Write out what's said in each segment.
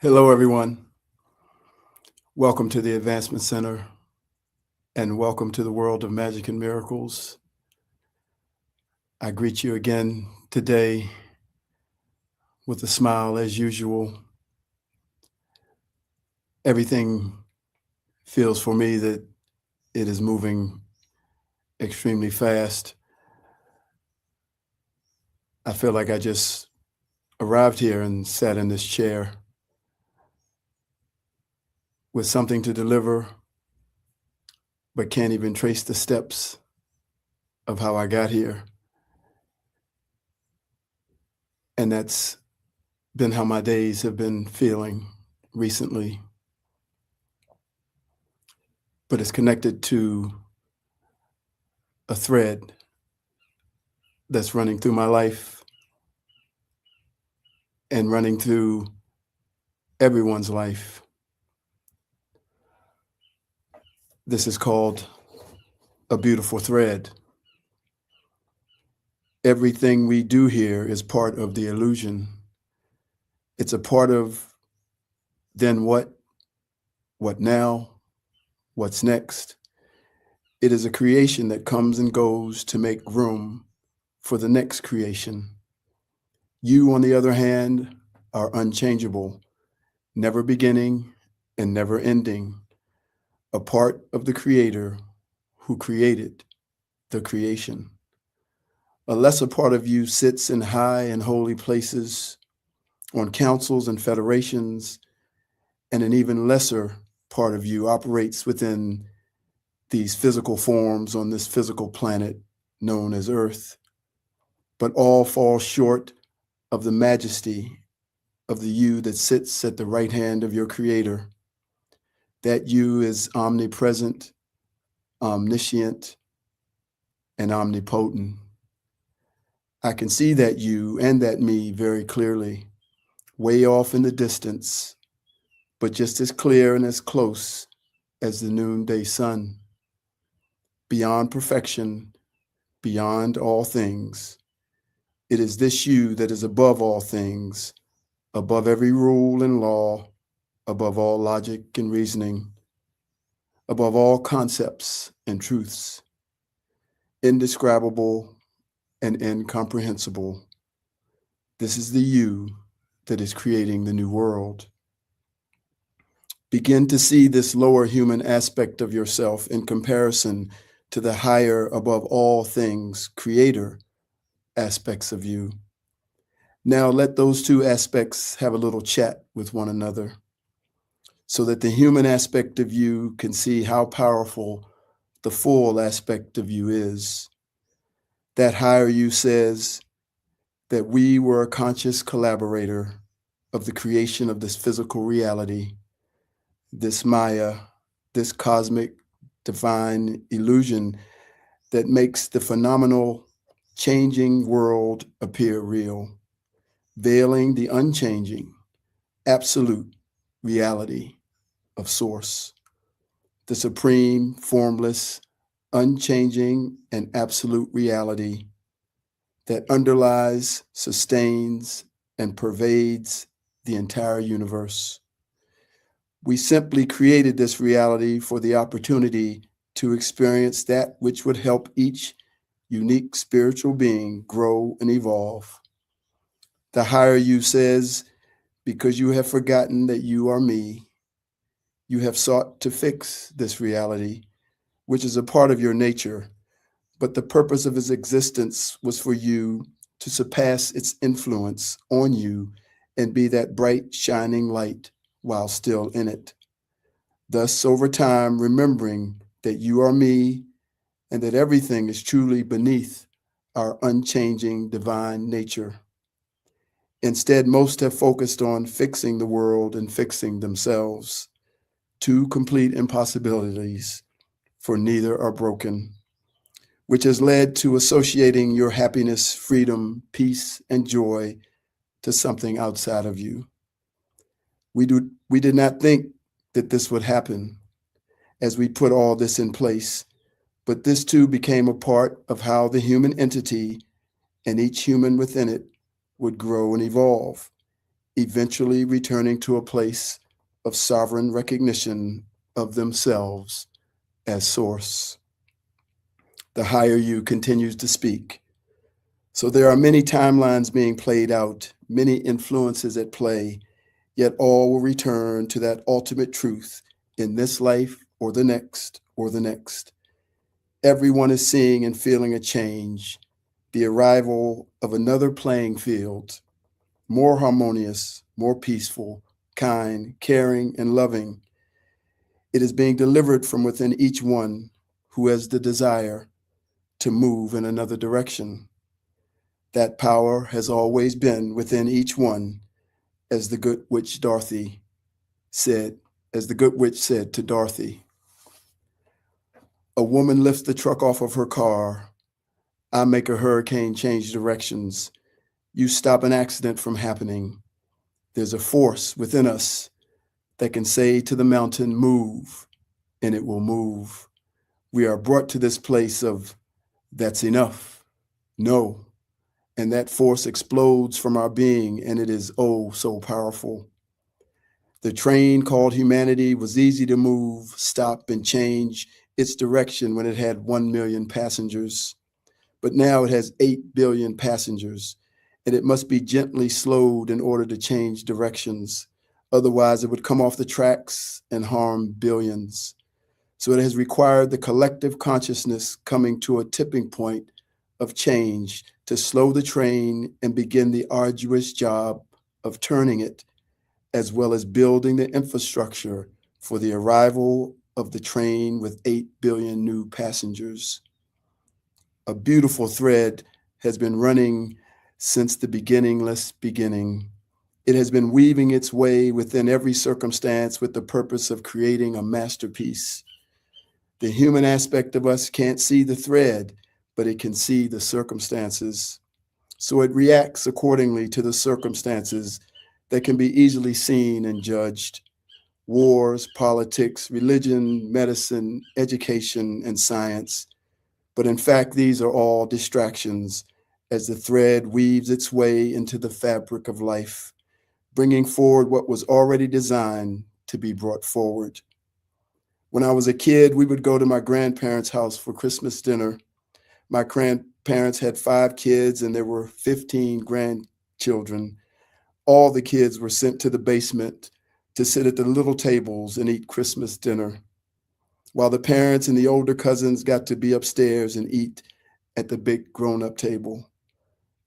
Hello, everyone. Welcome to the Advancement Center and welcome to the world of magic and miracles. I greet you again today with a smile as usual. Everything feels for me that it is moving extremely fast. I feel like I just arrived here and sat in this chair with something to deliver, but can't even trace the steps of how I got here. And that's been how my days have been feeling recently. But it's connected to a thread that's running through my life and running through everyone's life. This is called a beautiful thread. Everything we do here is part of the illusion. It's a part of then what now, what's next. It is a creation that comes and goes to make room for the next creation. You, on the other hand, are unchangeable, never beginning and never ending, a part of the Creator who created the creation. A lesser part of you sits in high and holy places, on councils and federations, and an even lesser part of you operates within these physical forms on this physical planet known as Earth. But all fall short of the majesty of the you that sits at the right hand of your Creator. That you is omnipresent, omniscient, and omnipotent. I can see that you and that me very clearly, way off in the distance, but just as clear and as close as the noonday sun. Beyond perfection, beyond all things, it is this you that is above all things, above every rule and law, above all logic and reasoning, above all concepts and truths, indescribable and incomprehensible. This is the you that is creating the new world. Begin to see this lower human aspect of yourself in comparison to the higher, above all things, creator aspects of you. Now let those two aspects have a little chat with one another so that the human aspect of you can see how powerful the full aspect of you is. That higher you says that we were a conscious collaborator of the creation of this physical reality, this Maya, this cosmic divine illusion that makes the phenomenal changing world appear real, veiling the unchanging, absolute reality of Source, the supreme, formless, unchanging, and absolute reality that underlies, sustains, and pervades the entire universe. We simply created this reality for the opportunity to experience that which would help each unique spiritual being grow and evolve. The higher you says, because you have forgotten that you are me, you have sought to fix this reality, which is a part of your nature, but the purpose of its existence was for you to surpass its influence on you and be that bright, shining light while still in it. Thus, over time, remembering that you are me and that everything is truly beneath our unchanging divine nature. Instead, most have focused on fixing the world and fixing themselves, two complete impossibilities, for neither are broken, which has led to associating your happiness, freedom, peace, and joy to something outside of you. We did not think that this would happen as we put all this in place, but this too became a part of how the human entity and each human within it would grow and evolve, eventually returning to a place of sovereign recognition of themselves as source. The higher you continues to speak. So there are many timelines being played out, many influences at play, yet all will return to that ultimate truth in this life or the next or the next. Everyone is seeing and feeling a change, the arrival of another playing field, more harmonious, more peaceful, kind, caring, and loving. It is being delivered from within each one who has the desire to move in another direction. That power has always been within each one, as the good witch Dorothy said, as the good witch said to Dorothy. A woman lifts the truck off of her car. I make a hurricane change directions. You stop an accident from happening. There's a force within us that can say to the mountain, move, and it will move. We are brought to this place of, that's enough. No. And that force explodes from our being, and it is oh so powerful. The train called humanity was easy to move, stop, and change its direction when it had 1 million passengers. But now it has 8 billion passengers, and it must be gently slowed in order to change directions. Otherwise, it would come off the tracks and harm billions. So it has required the collective consciousness coming to a tipping point of change to slow the train and begin the arduous job of turning it, as well as building the infrastructure for the arrival of the train with 8 billion new passengers. A beautiful thread has been running since the beginningless beginning. It has been weaving its way within every circumstance with the purpose of creating a masterpiece. The human aspect of us can't see the thread, but it can see the circumstances. So it reacts accordingly to the circumstances that can be easily seen and judged. Wars, politics, religion, medicine, education, and science. But in fact, these are all distractions as the thread weaves its way into the fabric of life, bringing forward what was already designed to be brought forward. When I was a kid, we would go to my grandparents' house for Christmas dinner. My grandparents had 5 kids and there were 15 grandchildren. All the kids were sent to the basement to sit at the little tables and eat Christmas dinner, while the parents and the older cousins got to be upstairs and eat at the big grown-up table.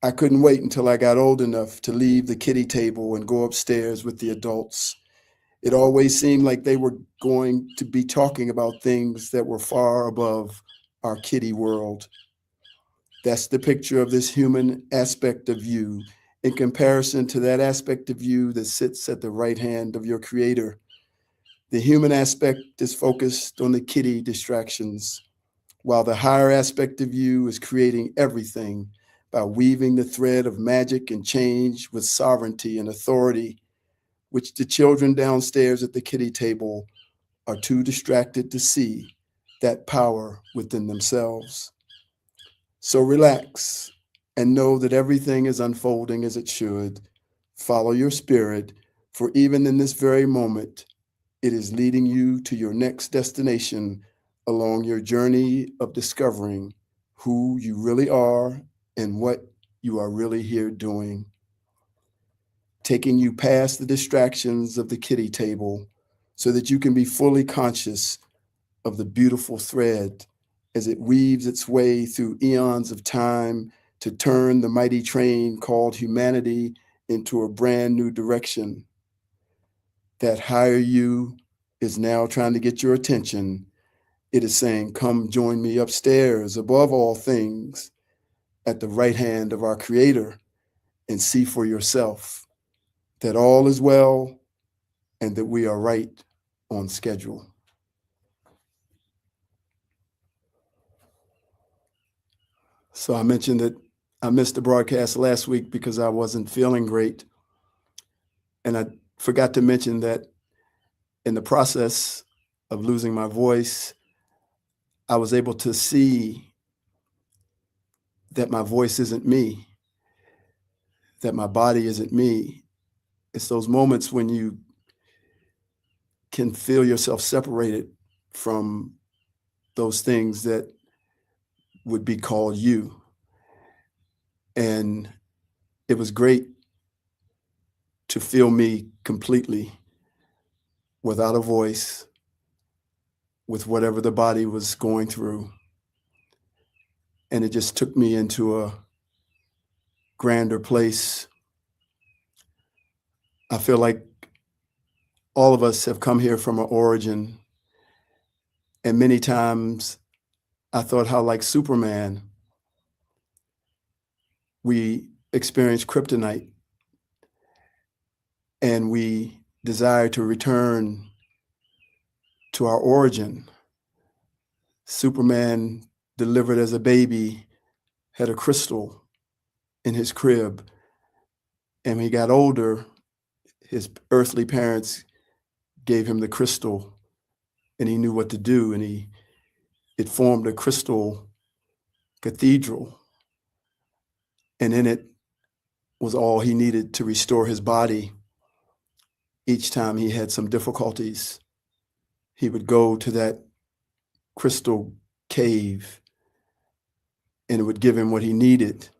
I couldn't wait until I got old enough to leave the kiddie table and go upstairs with the adults. It always seemed like they were going to be talking about things that were far above our kiddie world. That's the picture of this human aspect of you in comparison to that aspect of you that sits at the right hand of your creator. The human aspect is focused on the kiddie distractions, while the higher aspect of you is creating everything by weaving the thread of magic and change with sovereignty and authority, which the children downstairs at the kiddie table are too distracted to see that power within themselves. So relax and know that everything is unfolding as it should. Follow your spirit, for even in this very moment, it is leading you to your next destination along your journey of discovering who you really are and what you are really here doing. Taking you past the distractions of the kiddie table so that you can be fully conscious of the beautiful thread as it weaves its way through eons of time to turn the mighty train called humanity into a brand new direction. That higher you is now trying to get your attention. It is saying, come join me upstairs above all things at the right hand of our Creator and see for yourself that all is well and that we are right on schedule. So I mentioned that I missed the broadcast last week because I wasn't feeling great. And I forgot to mention that in the process of losing my voice, I was able to see that my voice isn't me, that my body isn't me, It's those moments when you can feel yourself separated from those things that would be called you. And it was great to feel me completely without a voice, with whatever the body was going through. And it just took me into a grander place. I feel like all of us have come here from an origin. And many times I thought how, like Superman, we experience kryptonite and we desire to return to our origin. Superman, delivered as a baby, had a crystal in his crib. And when he got older, his earthly parents gave him the crystal and he knew what to do. And it formed a crystal cathedral. And in it was all he needed to restore his body. Each time he had some difficulties, he would go to that crystal cave and it would give him what he needed.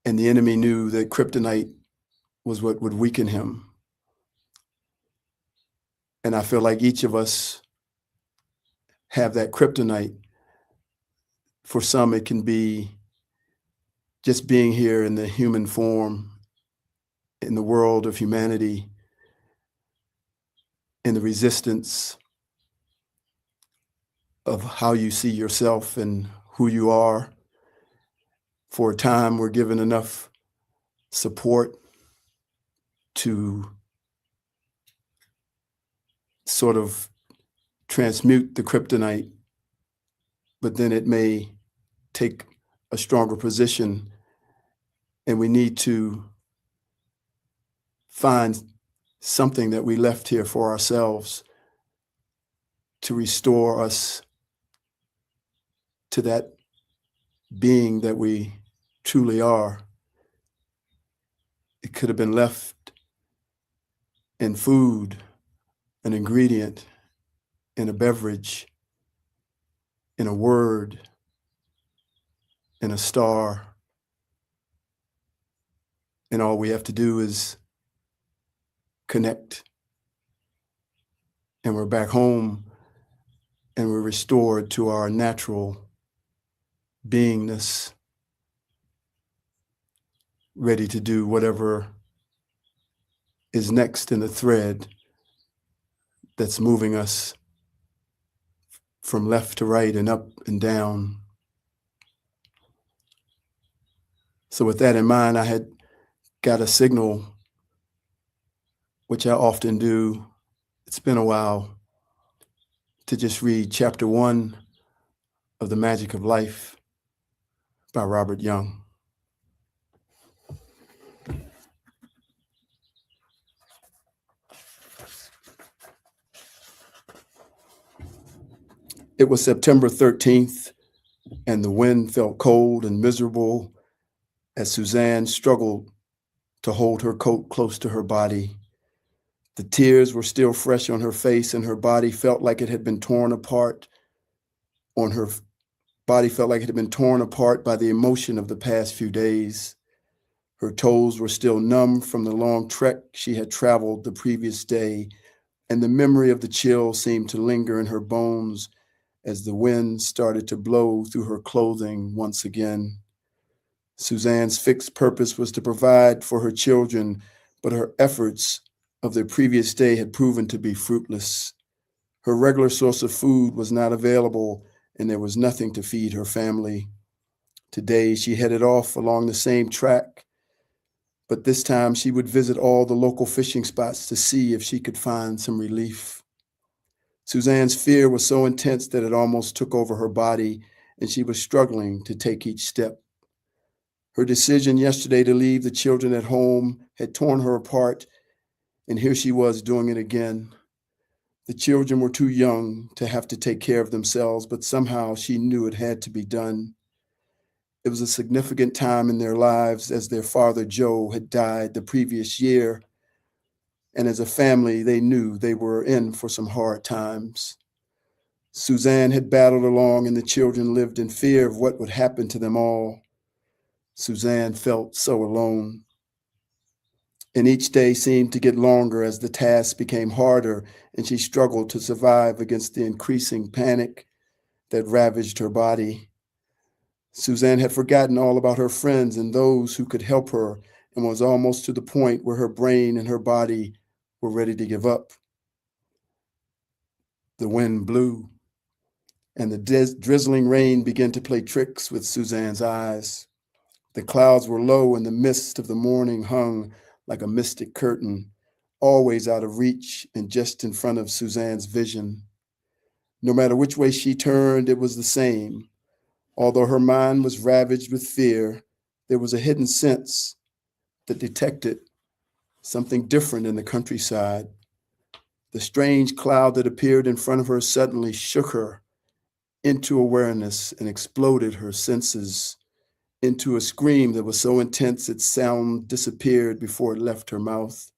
And the enemy knew that kryptonite was what would weaken him. And I feel like each of us have that kryptonite. For some, it can be just being here in the human form, in the world of humanity, in the resistance of how you see yourself and who you are. For a time, we're given enough support to sort of transmute the kryptonite, but then it may take a stronger position, and we need to find something that we left here for ourselves to restore us to that being that we truly are. It could have been left in food, an ingredient, in a beverage, in a word, in a star. And all we have to do is connect. And we're back home and we're restored to our natural beingness, ready to do whatever is next in the thread that's moving us from left to right and up and down. So with that in mind, I had got a signal, which I often do. It's been a while, to just read chapter 1 of The Magic of Life by Robert Young. It was September 13th, and the wind felt cold and miserable as Suzanne struggled to hold her coat close to her body. The tears were still fresh on her face, and her body felt like it had been torn apart. Her body felt like it had been torn apart by the emotion of the past few days. Her toes were still numb from the long trek she had traveled the previous day, and the memory of the chill seemed to linger in her bones as the wind started to blow through her clothing once again. Suzanne's fixed purpose was to provide for her children, but her efforts of the previous day had proven to be fruitless. Her regular source of food was not available, and there was nothing to feed her family. Today, she headed off along the same track, but this time she would visit all the local fishing spots to see if she could find some relief. Suzanne's fear was so intense that it almost took over her body, and she was struggling to take each step. Her decision yesterday to leave the children at home had torn her apart, and here she was doing it again. The children were too young to have to take care of themselves, but somehow she knew it had to be done. It was a significant time in their lives as their father, Joe, had died the previous year. And as a family, they knew they were in for some hard times. Suzanne had battled along, and the children lived in fear of what would happen to them all. Suzanne felt so alone. And each day seemed to get longer as the tasks became harder, and she struggled to survive against the increasing panic that ravaged her body. Suzanne had forgotten all about her friends and those who could help her, and was almost to the point where her brain and her body were ready to give up. The wind blew, and the drizzling rain began to play tricks with Suzanne's eyes. The clouds were low, and the mist of the morning hung like a mystic curtain, always out of reach and just in front of Suzanne's vision. No matter which way she turned, it was the same. Although her mind was ravaged with fear, there was a hidden sense that detected something different in the countryside. The strange cloud that appeared in front of her suddenly shook her into awareness and exploded her senses into a scream that was so intense its sound disappeared before it left her mouth.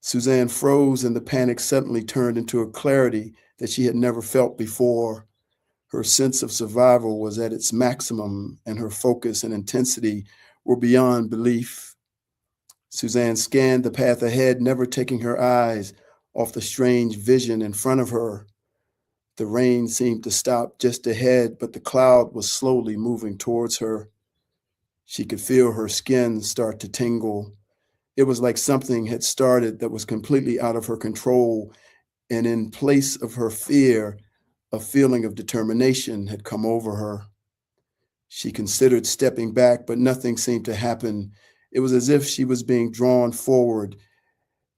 Suzanne froze, and the panic suddenly turned into a clarity that she had never felt before. Her sense of survival was at its maximum, and her focus and intensity were beyond belief. Suzanne scanned the path ahead, never taking her eyes off the strange vision in front of her. The rain seemed to stop just ahead, but the cloud was slowly moving towards her. She could feel her skin start to tingle. It was like something had started that was completely out of her control, and in place of her fear, a feeling of determination had come over her. She considered stepping back, but nothing seemed to happen. It was as if she was being drawn forward,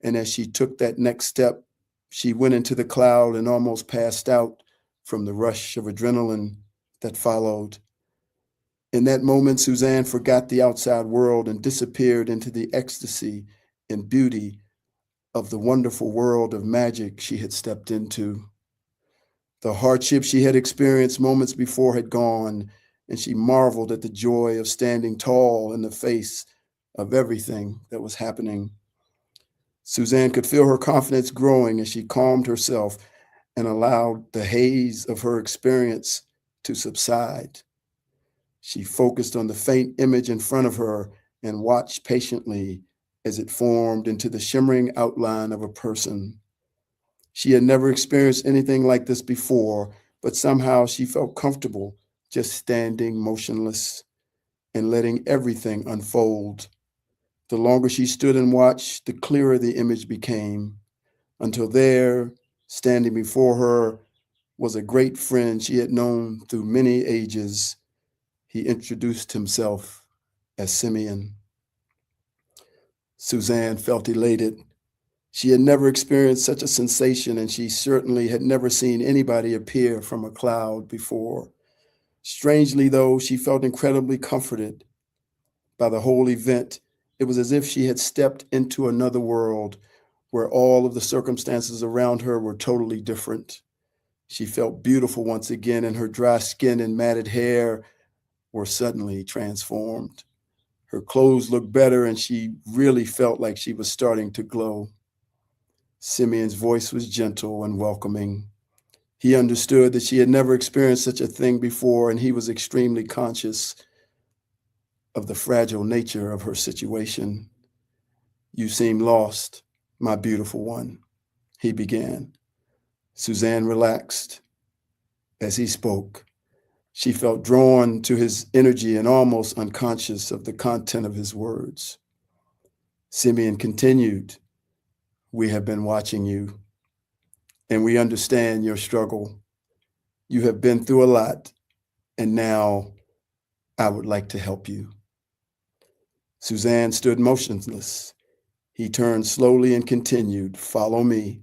and as she took that next step, she went into the cloud and almost passed out from the rush of adrenaline that followed. In that moment, Suzanne forgot the outside world and disappeared into the ecstasy and beauty of the wonderful world of magic she had stepped into. The hardship she had experienced moments before had gone, and she marveled at the joy of standing tall in the face of everything that was happening. Suzanne could feel her confidence growing as she calmed herself and allowed the haze of her experience to subside. She focused on the faint image in front of her and watched patiently as it formed into the shimmering outline of a person. She had never experienced anything like this before, but somehow she felt comfortable just standing motionless and letting everything unfold. The longer she stood and watched, the clearer the image became, until there, standing before her, was a great friend she had known through many ages. He introduced himself as Simeon. Suzanne felt elated. She had never experienced such a sensation, and she certainly had never seen anybody appear from a cloud before. Strangely, though, she felt incredibly comforted by the whole event. It was as if she had stepped into another world where all of the circumstances around her were totally different. She felt beautiful once again, and her dry skin and matted hair were suddenly transformed. Her clothes looked better, and she really felt like she was starting to glow. Simeon's voice was gentle and welcoming. He understood that she had never experienced such a thing before, and he was extremely conscious of the fragile nature of her situation. "You seem lost, my beautiful one," he began. Suzanne relaxed as he spoke. She felt drawn to his energy and almost unconscious of the content of his words. Simeon continued, "We have been watching you, and we understand your struggle. You have been through a lot, and now I would like to help you." Suzanne stood motionless. He turned slowly and continued, "Follow me,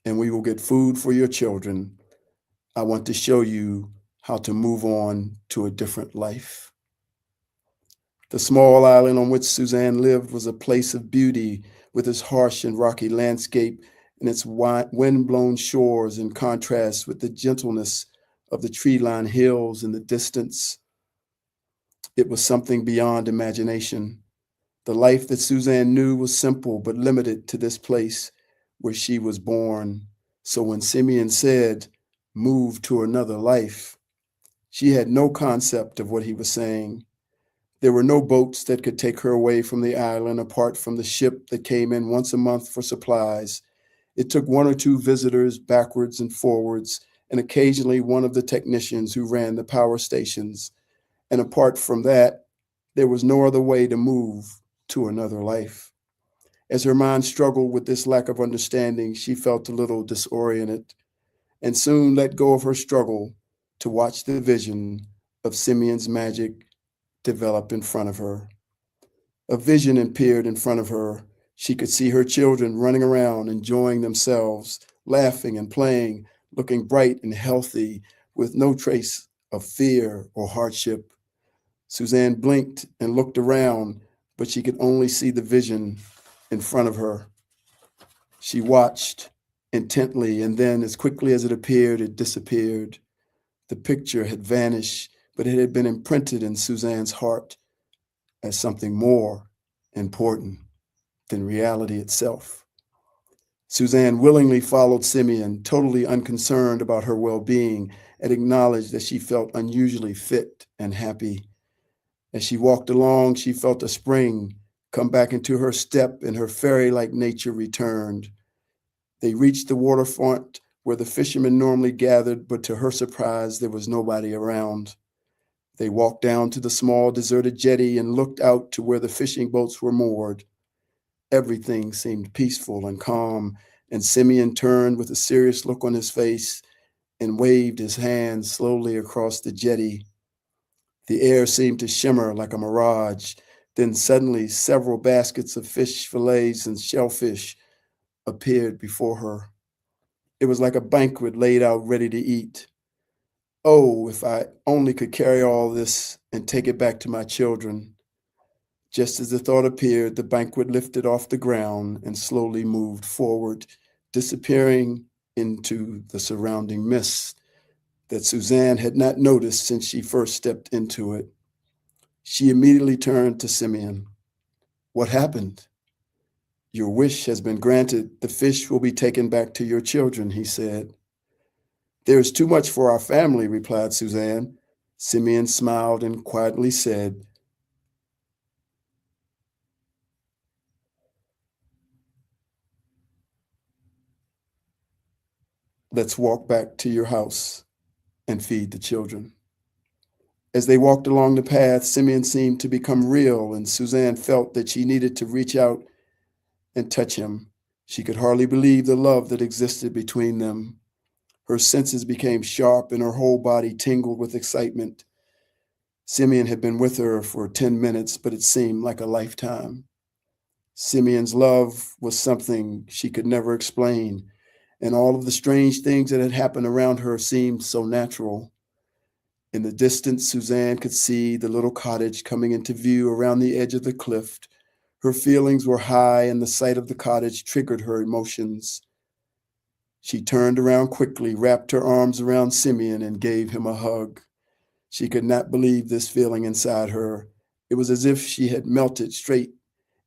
and we will get food for your children. I want to show you how to move on to a different life." The small island on which Suzanne lived was a place of beauty, with its harsh and rocky landscape and its wind-blown shores in contrast with the gentleness of the tree-lined hills in the distance. It was something beyond imagination. The life that Suzanne knew was simple but limited to this place where she was born. So when Simeon said, move to another life, she had no concept of what he was saying. There were no boats that could take her away from the island apart from the ship that came in once a month for supplies. It took one or two visitors backwards and forwards, and occasionally one of the technicians who ran the power stations. And apart from that, there was no other way to move to another life. As her mind struggled with this lack of understanding, she felt a little disoriented and soon let go of her struggle to watch the vision of Simeon's magic develop in front of her. A vision appeared in front of her. She could see her children running around, enjoying themselves, laughing and playing, looking bright and healthy, with no trace of fear or hardship. Suzanne blinked and looked around, but she could only see the vision in front of her. She watched intently, and then, as quickly as it appeared, it disappeared. The picture had vanished, but it had been imprinted in Suzanne's heart as something more important than reality itself. Suzanne willingly followed Simeon, totally unconcerned about her well-being, and acknowledged that she felt unusually fit and happy. As she walked along, she felt a spring come back into her step, and her fairy-like nature returned. They reached the waterfront where the fishermen normally gathered, but to her surprise, there was nobody around. They walked down to the small deserted jetty and looked out to where the fishing boats were moored. Everything seemed peaceful and calm, and Simeon turned with a serious look on his face and waved his hand slowly across the jetty. The air seemed to shimmer like a mirage. Then suddenly, several baskets of fish fillets and shellfish appeared before her. It was like a banquet laid out ready to eat. Oh, if I only could carry all this and take it back to my children. Just as the thought appeared, the banquet lifted off the ground and slowly moved forward, disappearing into the surrounding mist that Suzanne had not noticed since she first stepped into it. She immediately turned to Simeon. What happened? Your wish has been granted. The fish will be taken back to your children, he said. There is too much for our family, replied Suzanne. Simeon smiled and quietly said, let's walk back to your house and feed the children. As they walked along the path, Simeon seemed to become real, and Suzanne felt that she needed to reach out and touch him. She could hardly believe the love that existed between them. Her senses became sharp and her whole body tingled with excitement. Simeon had been with her for 10 minutes, but it seemed like a lifetime. Simeon's love was something she could never explain, and all of the strange things that had happened around her seemed so natural. In the distance, Suzanne could see the little cottage coming into view around the edge of the cliff. Her feelings were high, and the sight of the cottage triggered her emotions. She turned around quickly, wrapped her arms around Simeon, and gave him a hug. She could not believe this feeling inside her. It was as if he had melted straight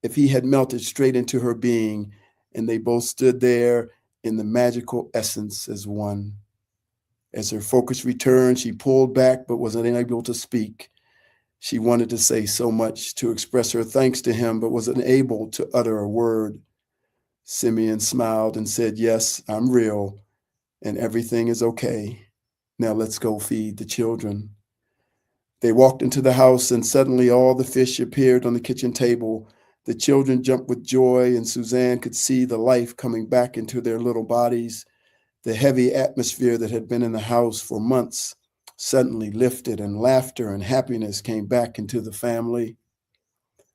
into her being, and they both stood there in the magical essence as one. As her focus returned, she pulled back but was unable to speak. She wanted to say so much, to express her thanks to him, but was unable to utter a word. Simeon smiled and said, yes, I'm real, and everything is okay. Now let's go feed the children. They walked into the house, and suddenly all the fish appeared on the kitchen table. The children jumped with joy, and Suzanne could see the life coming back into their little bodies. The heavy atmosphere that had been in the house for months suddenly lifted, and laughter and happiness came back into the family.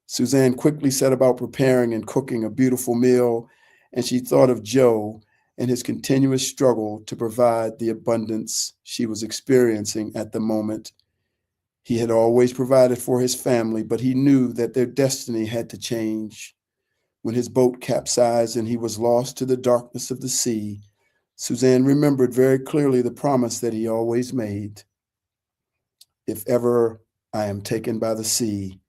Suzanne quickly set about preparing and cooking a beautiful meal, and she thought of Joe and his continuous struggle to provide the abundance she was experiencing at the moment. He had always provided for his family, but he knew that their destiny had to change. When his boat capsized and he was lost to the darkness of the sea, Suzanne remembered very clearly the promise that he always made. If ever I am taken by the sea.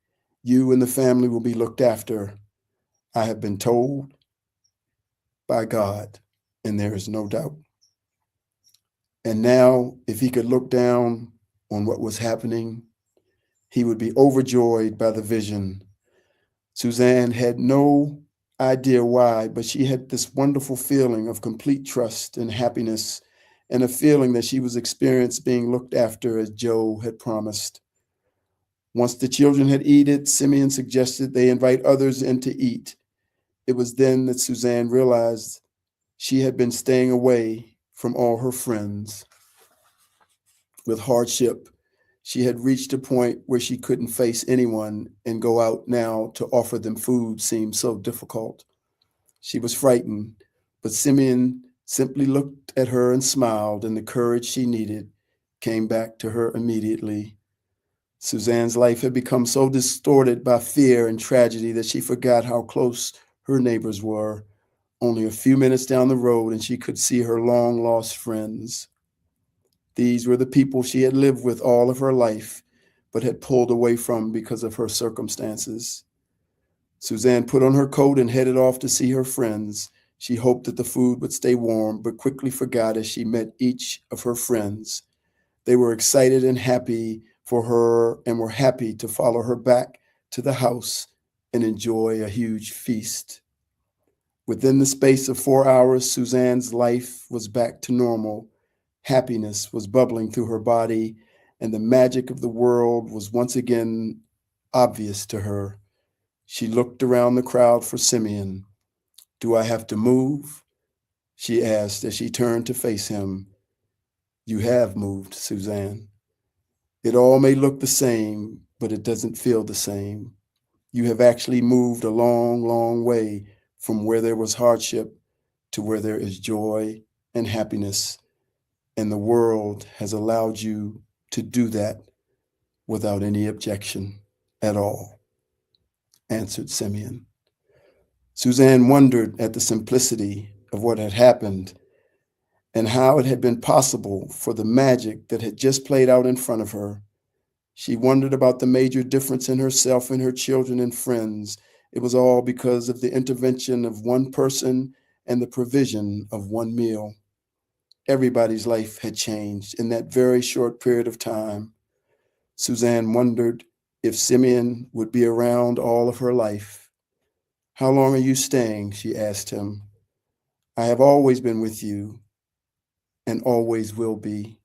You and the family will be looked after. I have been told by God, and there is no doubt. And now, if he could look down on what was happening, he would be overjoyed by the vision. Suzanne had no idea why, but she had this wonderful feeling of complete trust and happiness, and a feeling that she was experiencing being looked after as Joe had promised. Once the children had eaten, Simeon suggested they invite others in to eat. It was then that Suzanne realized she had been staying away from all her friends. With hardship, she had reached a point where she couldn't face anyone, and go out now to offer them food seemed so difficult. She was frightened, but Simeon simply looked at her and smiled, and the courage she needed came back to her immediately. Suzanne's life had become so distorted by fear and tragedy that she forgot how close her neighbors were. Only a few minutes down the road, and she could see her long lost friends. These were the people she had lived with all of her life, but had pulled away from because of her circumstances. Suzanne put on her coat and headed off to see her friends. She hoped that the food would stay warm, but quickly forgot as she met each of her friends. They were excited and happy for her and were happy to follow her back to the house and enjoy a huge feast. Within the space of 4 hours, Suzanne's life was back to normal. Happiness was bubbling through her body, and the magic of the world was once again obvious to her. She looked around the crowd for Simeon. "Do I have to move?" she asked as she turned to face him. "You have moved, Suzanne. It all may look the same, but it doesn't feel the same. You have actually moved a long, long way from where there was hardship to where there is joy and happiness, and the world has allowed you to do that without any objection at all," answered Simeon. Suzanne wondered at the simplicity of what had happened and how it had been possible for the magic that had just played out in front of her. She wondered about the major difference in herself and her children and friends. It was all because of the intervention of one person and the provision of one meal. Everybody's life had changed in that very short period of time. Suzanne wondered if Simeon would be around all of her life. "How long are you staying?" she asked him. "I have always been with you and always will be.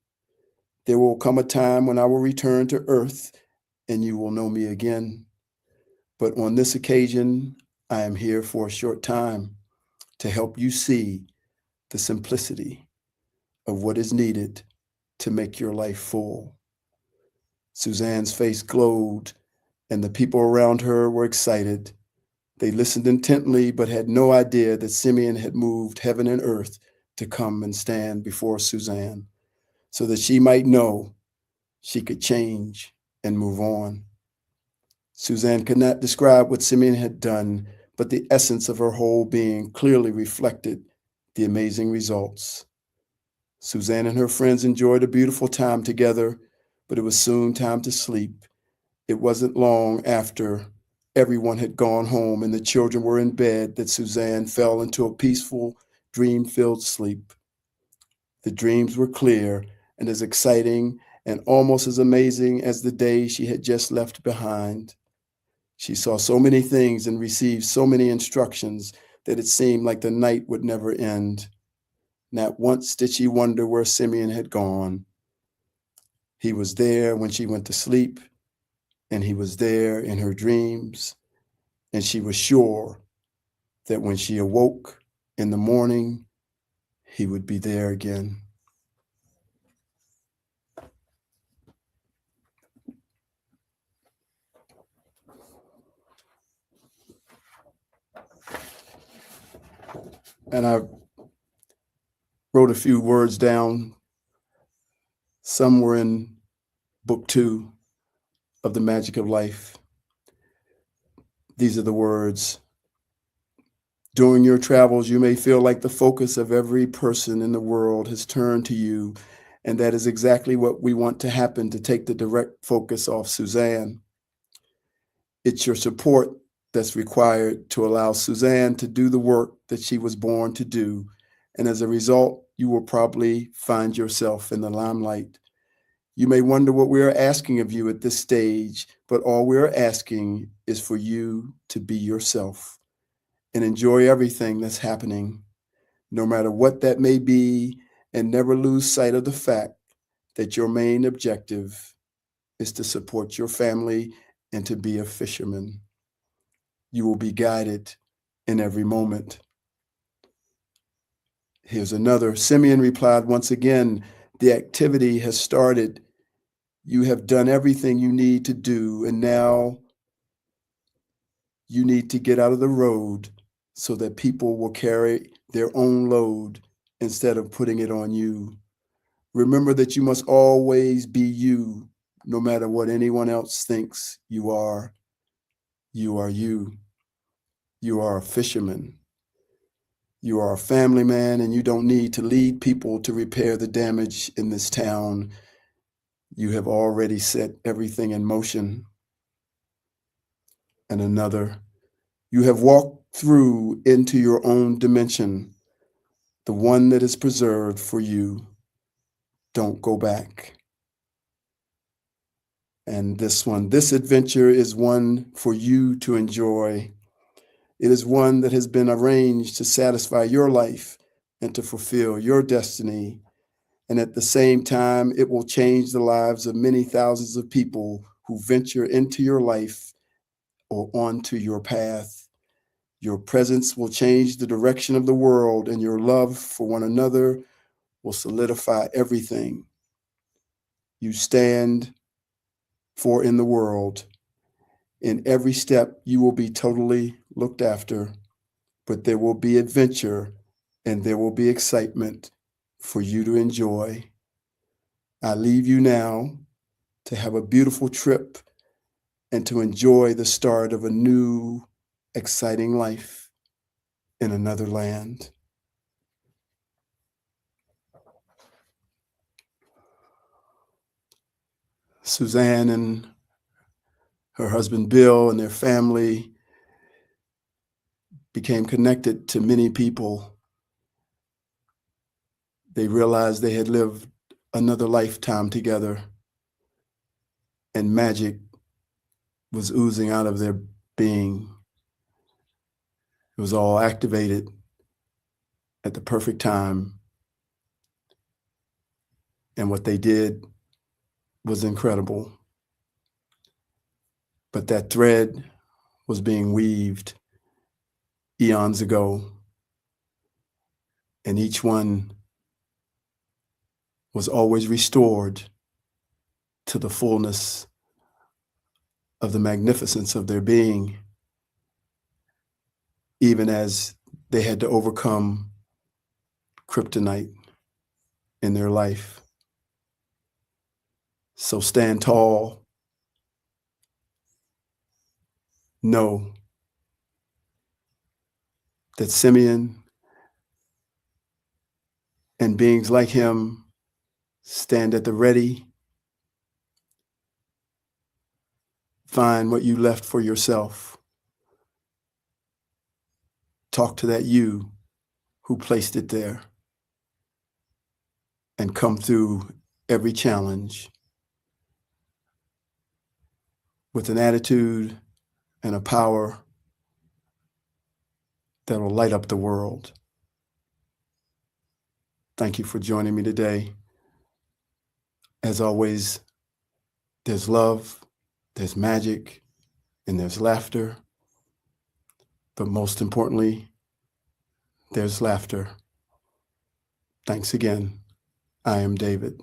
There will come a time when I will return to earth and you will know me again. But on this occasion, I am here for a short time to help you see the simplicity of what is needed to make your life full." Suzanne's face glowed, and the people around her were excited. They listened intently, but had no idea that Simeon had moved heaven and earth to come and stand before Suzanne, so that she might know she could change and move on. Suzanne could not describe what Simeon had done, but the essence of her whole being clearly reflected the amazing results. Suzanne and her friends enjoyed a beautiful time together, but it was soon time to sleep. It wasn't long after everyone had gone home and the children were in bed that Suzanne fell into a peaceful, dream-filled sleep. The dreams were clear and as exciting and almost as amazing as the day she had just left behind. She saw so many things and received so many instructions that it seemed like the night would never end. Not once did she wonder where Simeon had gone. He was there when she went to sleep, and he was there in her dreams, and she was sure that when she awoke in the morning, he would be there again. And I wrote a few words down. Some were in book 2 of The Magic of Life. These are the words. "During your travels, you may feel like the focus of every person in the world has turned to you And that is exactly what we want to happen to take the direct focus off Suzanne. It's your support that's required to allow Suzanne to do the work that she was born to do. And as a result, you will probably find yourself in the limelight. You may wonder what we are asking of you at this stage, but all we are asking is for you to be yourself and enjoy everything that's happening, no matter what that may be, and never lose sight of the fact that your main objective is to support your family and to be a fisherman. You will be guided in every moment. Here's another. Simeon replied, once again, the activity has started. You have done everything you need to do, and now you need to get out of the road so that people will carry their own load instead of putting it on you. Remember that you must always be you, no matter what anyone else thinks you are. You are you. You are a fisherman. You are a family man, and you don't need to lead people to repair the damage in this town. You have already set everything in motion. And another, you have walked through into your own dimension, the one that is preserved for you. Don't go back. And this one, this adventure is one for you to enjoy. It is one that has been arranged to satisfy your life and to fulfill your destiny. And at the same time, it will change the lives of many thousands of people who venture into your life or onto your path. Your presence will change the direction of the world, and your love for one another will solidify everything you stand for in the world. In every step, you will be totally looked after, but there will be adventure and there will be excitement for you to enjoy. I leave you now to have a beautiful trip and to enjoy the start of a new, exciting life in another land. Suzanne and her husband Bill and their family became connected to many people. They realized they had lived another lifetime together, and magic was oozing out of their being. It was all activated at the perfect time. And what they did was incredible. But that thread was being weaved eons ago, and each one was always restored to the fullness of the magnificence of their being, even as they had to overcome kryptonite in their life. So stand tall. Know that Simeon and beings like him stand at the ready. Find what you left for yourself. Talk to that you who placed it there, and come through every challenge with an attitude and a power that will light up the world. Thank you for joining me today. As always, there's love, there's magic, and there's laughter. But most importantly, there's laughter. Thanks again. I am David.